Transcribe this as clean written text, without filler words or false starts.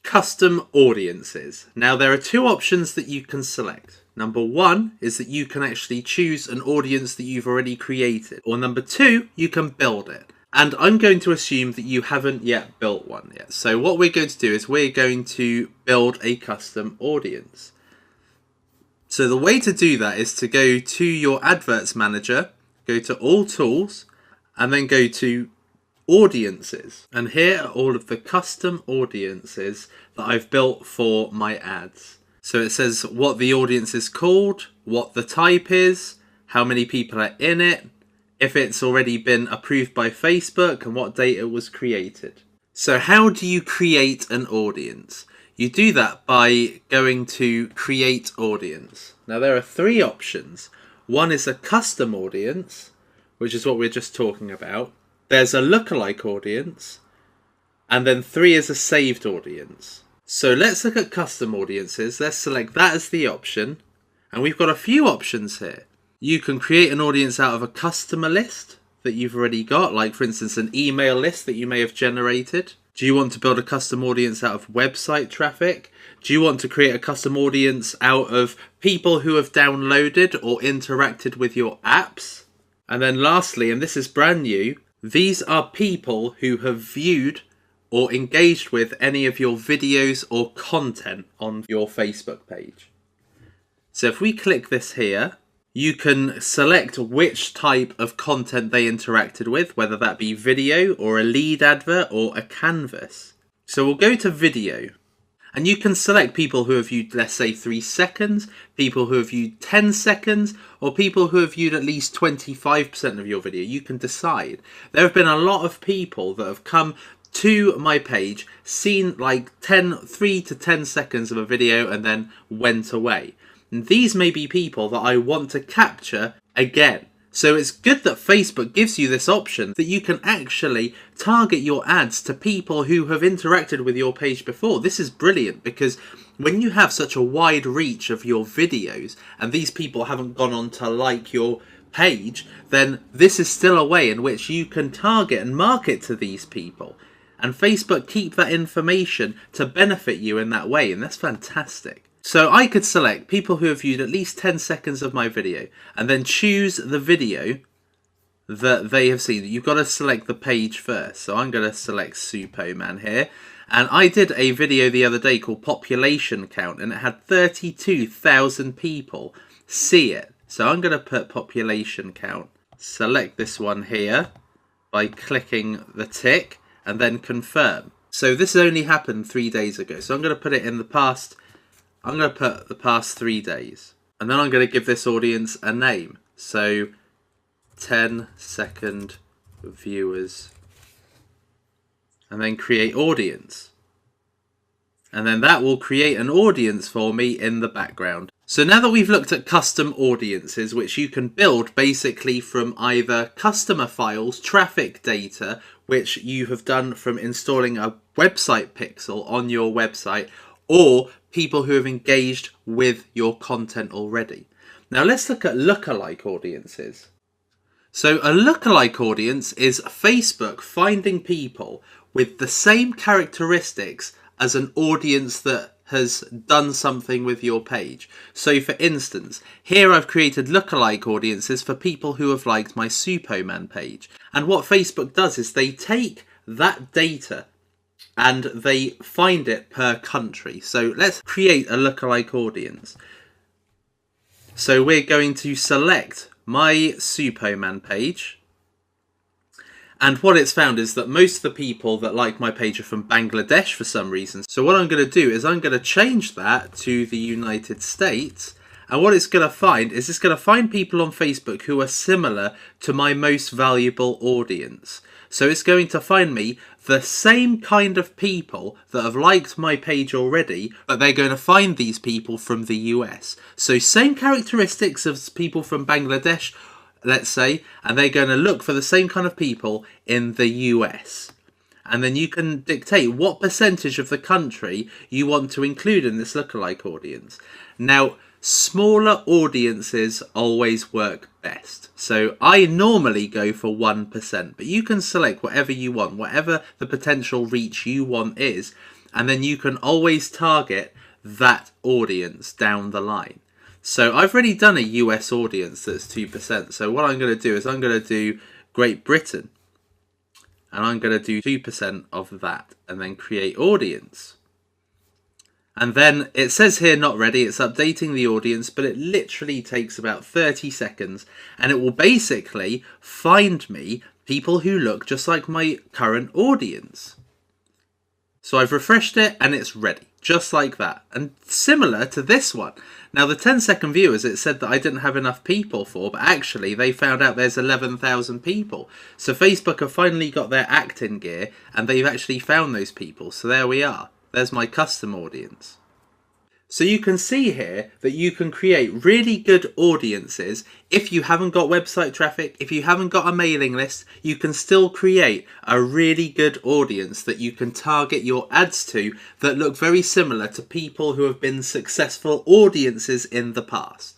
Custom audiences. Now there are two options that you can select. Number one is that you can actually choose an audience that you've already created. Or number two, you can build it. And I'm going to assume that you haven't yet built one yet. So what we're going to do is we're going to build a custom audience. So the way to do that is to go to your adverts manager, go to all tools, and then go to audiences. And here are all of the custom audiences that I've built for my ads. So it says what the audience is called, what the type is, how many people are in it, if it's already been approved by Facebook, and what date it was created. So how do you create an audience? You do that by going to create audience. Now there are three options. One is a custom audience, which is what we're just talking about. There's a lookalike audience, and then three is a saved audience. So let's look at custom audiences. Let's select that as the option, and we've got a few options here. You can create an audience out of a customer list that you've already got, like for instance an email list that you may have generated. Do you want to build a custom audience out of website traffic? Do you want to create a custom audience out of people who have downloaded or interacted with your apps? And then lastly, and this is brand new, these are people who have viewed or engaged with any of your videos or content on your Facebook page. So if we click this here, you can select which type of content they interacted with, whether that be video or a lead advert or a canvas. So we'll go to video. And you can select people who have viewed, let's say, 3 seconds, people who have viewed 10 seconds, or people who have viewed at least 25% of your video. You can decide. There have been a lot of people that have come to my page, seen like 3 to 10 seconds of a video and then went away. And these may be people that I want to capture again. So it's good that Facebook gives you this option that you can actually target your ads to people who have interacted with your page before. This is brilliant because when you have such a wide reach of your videos and these people haven't gone on to like your page, then this is still a way in which you can target and market to these people. And Facebook keep that information to benefit you in that way, and that's fantastic. So I could select people who have viewed at least 10 seconds of my video and then choose the video that they have seen. You've got to select the page first. So I'm going to select Supoman here. And I did a video the other day called Population Count, and it had 32,000 people see it. So I'm going to put Population Count. Select this one here by clicking the tick and then confirm. So this only happened 3 days ago. So I'm going to put it in the past. I'm going to put the past 3 days. And then I'm going to give this audience a name. So 10-second viewers. And then create audience. And then that will create an audience for me in the background. So now that we've looked at custom audiences, which you can build basically from either customer files, traffic data, which you have done from installing a website pixel on your website, or people who have engaged with your content already. Now let's look at lookalike audiences. So a lookalike audience is Facebook finding people with the same characteristics as an audience that has done something with your page. So for instance, here I've created lookalike audiences for people who have liked my Supoman page. And what Facebook does is they take that data and they find it per country. So let's create a lookalike audience. So we're going to select my Supoman page. And what it's found is that most of the people that like my page are from Bangladesh for some reason. So what I'm going to do is I'm going to change that to the United States. And what it's going to find is it's going to find people on Facebook who are similar to my most valuable audience. So it's going to find me the same kind of people that have liked my page already, but they're going to find these people from the US. So same characteristics as people from Bangladesh, let's say, and they're going to look for the same kind of people in the US. And then you can dictate what percentage of the country you want to include in this lookalike audience. Now, smaller audiences always work best. So I normally go for 1%, but you can select whatever you want, whatever the potential reach you want is. and then you can always target that audience down the line. So I've already done a US audience that's 2%. So what I'm going to do is I'm going to do Great Britain, and I'm going to do 2% of that, and then create audience. And then it says here not ready, it's updating the audience, but it literally takes about 30 seconds, and it will basically find me people who look just like my current audience. So I've refreshed it and it's ready, just like that. And similar to this one. Now the 10-second viewers, it said that I didn't have enough people for, but actually they found out there's 11,000 people. So Facebook have finally got their act in gear, and they've actually found those people. So there we are. There's my custom audience. So you can see here that you can create really good audiences. If you haven't got website traffic, if you haven't got a mailing list, you can still create a really good audience that you can target your ads to that look very similar to people who have been successful audiences in the past.